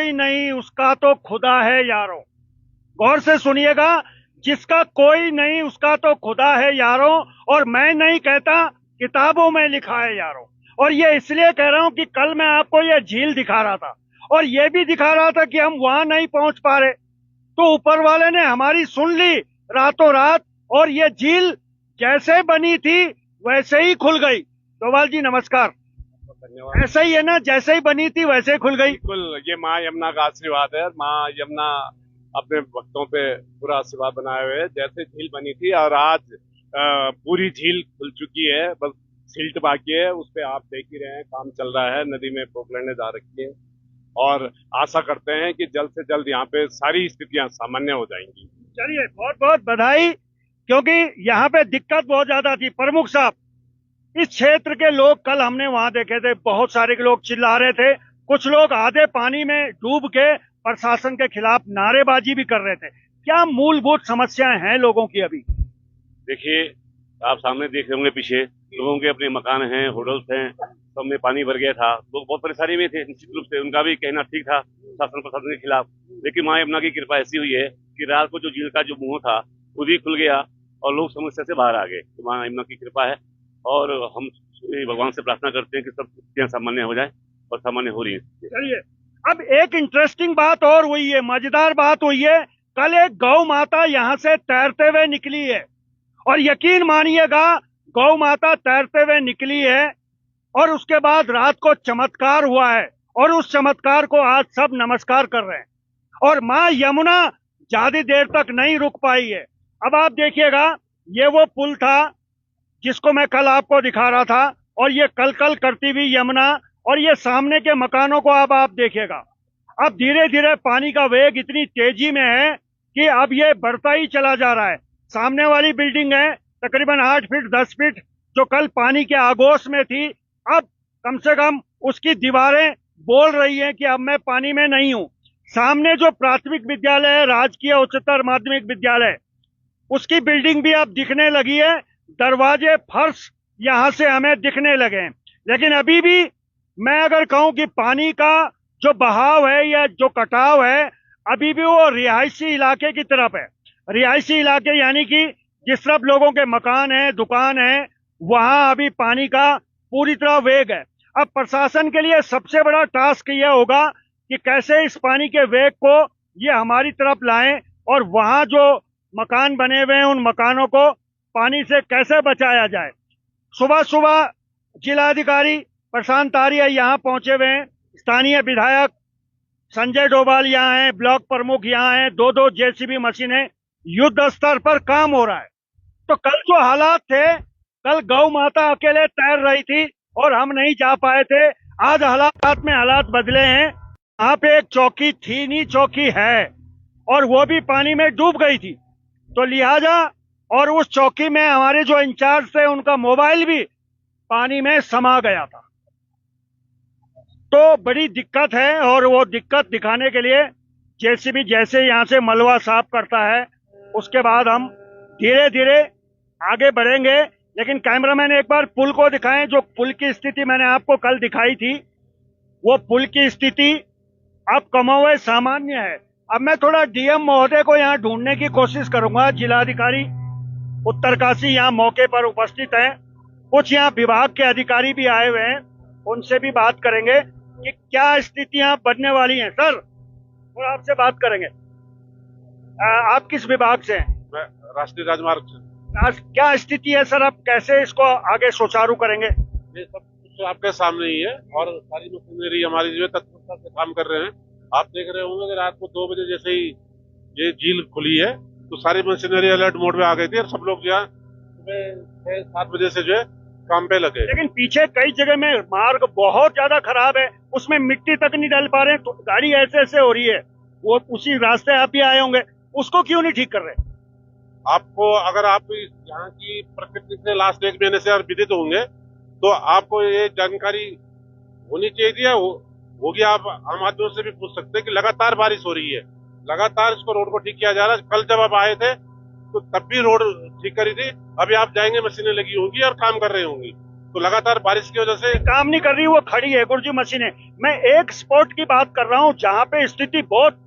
कोई नहीं उसका तो खुदा है यारों। गौर से सुनिएगा, जिसका कोई नहीं उसका तो खुदा है यारों, और मैं नहीं कहता, किताबों में लिखा है यारों। और ये इसलिए कह रहा हूं कि कल मैं आपको ये झील दिखा रहा था, और ये भी दिखा रहा था कि हम वहां नहीं पहुंच पा रहे, तो ऊपर वाले ने हमारी सुन ली रातों रात, और ये झील जैसे बनी थी वैसे ही खुल गई। डोभाल जी नमस्कार। धन्यवाद। ऐसा ही है ना, जैसे ही बनी थी वैसे ही खुल गई। बिल्कुल, ये माँ यमुना का आशीर्वाद है। माँ यमुना अपने भक्तों पे पूरा आशीर्वाद बनाए हुए है। जैसे झील बनी थी और आज पूरी झील खुल चुकी है, बस सिल्ट बाकी है। उस पे आप देख ही रहे हैं, काम चल रहा है। नदी में पोखलने जा रखी है और आशा करते हैं कि जल्द से जल्द यहाँ पे सारी स्थितियां सामान्य हो जाएंगी। चलिए, बहुत बहुत बधाई, क्योंकि यहाँ पे दिक्कत बहुत ज्यादा थी। प्रमुख साहब, इस क्षेत्र के लोग, कल हमने वहां देखे थे, बहुत सारे लोग चिल्ला रहे थे, कुछ लोग आधे पानी में डूब के प्रशासन के खिलाफ नारेबाजी भी कर रहे थे। क्या मूलभूत समस्याएं हैं लोगों की अभी? देखिए, आप सामने देख रहे होंगे, पीछे लोगों के अपने मकान हैं, होटल्स हैं, सब में पानी भर गया था। लोग बहुत परेशानी में थे। निश्चित रूप से उनका भी कहना ठीक था शासन प्रशासन के खिलाफ। लेकिन माँ यमुना की कृपा ऐसी हुई है कि रात को जो झील का जो मुंह था खुद ही खुल गया और लोग समस्या से बाहर आ गए। तो माँ यमुना की कृपा है और हम भगवान से प्रार्थना करते हैं कि सब स्थितियां सामान्य हो जाए, और सामान्य हो रही है। चलिए, अब एक इंटरेस्टिंग बात और हुई है, मजेदार बात हुई है। कल एक गौ माता यहाँ से तैरते हुए निकली है, और यकीन मानिएगा, गौ माता तैरते हुए निकली है, और उसके बाद रात को चमत्कार हुआ है, और उस चमत्कार को आज सब नमस्कार कर रहे हैं। और माँ यमुना ज्यादा देर तक नहीं रुक पाई है। अब आप देखिएगा, ये वो पुल था जिसको मैं कल आपको दिखा रहा था, और ये कल कल करती हुई यमुना, और ये सामने के मकानों को अब आप देखिएगा। अब धीरे धीरे पानी का वेग इतनी तेजी में है कि अब ये बढ़ता ही चला जा रहा है। सामने वाली बिल्डिंग है तकरीबन 8 फीट 10 फीट, जो कल पानी के आगोश में थी, अब कम से कम उसकी दीवारें बोल रही हैं कि अब मैं पानी में नहीं हूं। सामने जो प्राथमिक विद्यालय है, राजकीय उच्चतर माध्यमिक विद्यालय, उसकी बिल्डिंग भी अब दिखने लगी है। दरवाजे, फर्श यहां से हमें दिखने लगे हैं। लेकिन अभी भी मैं अगर कहूं कि पानी का जो बहाव है या जो कटाव है, अभी भी वो रिहायशी इलाके की तरफ है। रिहायशी इलाके यानी कि जिस तरफ लोगों के मकान है, दुकान है, वहां अभी पानी का पूरी तरह वेग है। अब प्रशासन के लिए सबसे बड़ा टास्क यह होगा कि कैसे इस पानी के वेग को ये हमारी तरफ लाएं, और वहां जो मकान बने हुए हैं उन मकानों को पानी से कैसे बचाया जाए। सुबह सुबह जिलाधिकारी प्रशांत आर्य यहाँ पहुंचे हुए हैं, स्थानीय विधायक संजय डोभाल यहाँ हैं, ब्लॉक प्रमुख यहाँ हैं, दो दो जेसीबी मशीनें, युद्ध स्तर पर काम हो रहा है। तो कल जो हालात थे, कल गौ माता अकेले तैर रही थी और हम नहीं जा पाए थे। आज हालात बदले हैं। यहाँ पे एक चौकी थी नहीं, चौकी है, और वो भी पानी में डूब गई थी। तो लिहाजा, और उस चौकी में हमारे जो इंचार्ज थे उनका मोबाइल भी पानी में समा गया था। तो बड़ी दिक्कत है, और वो दिक्कत दिखाने के लिए जेसीबी जैसे यहाँ से मलबा साफ करता है, उसके बाद हम धीरे धीरे आगे बढ़ेंगे। लेकिन कैमरामैन एक बार पुल को दिखाएं। जो पुल की स्थिति मैंने आपको कल दिखाई थी, वो पुल की स्थिति अब कमोबेश सामान्य है। अब मैं थोड़ा डीएम महोदय को यहाँ ढूंढने की कोशिश करूंगा। जिलाधिकारी उत्तरकाशी यहाँ मौके पर उपस्थित हैं, कुछ यहाँ विभाग के अधिकारी भी आए हुए हैं, उनसे भी बात करेंगे कि क्या स्थितियां बनने वाली हैं। सर, थोड़ा आपसे बात करेंगे। आप किस विभाग से हैं? मैं राष्ट्रीय राजमार्ग से। क्या स्थिति है सर, अब कैसे इसको आगे सुचारू करेंगे? ये सब कुछ आपके सामने ही है, और सारी मशीनरी हमारी जो है तत्परता से काम कर रहे हैं। आप देख रहे होंगे कि रात को 2 बजे जैसे ही ये झील खुली है तो सारी मशीनरी अलर्ट मोड में आ गई थी, और सब लोग जो है सुबह 6-7 बजे से जो है काम पे लगे। लेकिन पीछे कई जगह में मार्ग बहुत ज्यादा खराब है, उसमें मिट्टी तक नहीं डाल पा रहे हैं, तो गाड़ी ऐसे ऐसे हो रही है। वो उसी रास्ते आप भी आए होंगे, उसको क्यों नहीं ठीक कर रहे? आपको, अगर आप यहाँ की प्रकृति से लास्ट 1 महीने से विदित होंगे तो आपको ये जानकारी होनी चाहिए थी, होगी। आप आम आदमियों से भी पूछ सकते हैं कि लगातार बारिश हो रही है, लगातार इसको रोड को ठीक किया जा रहा है। कल जब आप आए थे तो तब भी रोड ठीक करी थी, अभी आप जाएंगे मशीनें लगी होंगी और काम कर रही होंगी। तो लगातार बारिश की वजह से काम नहीं कर रही, वो खड़ी है गुरुजी मशीनें। मैं एक स्पॉट की बात कर रहा हूँ जहाँ पे स्थिति बहुत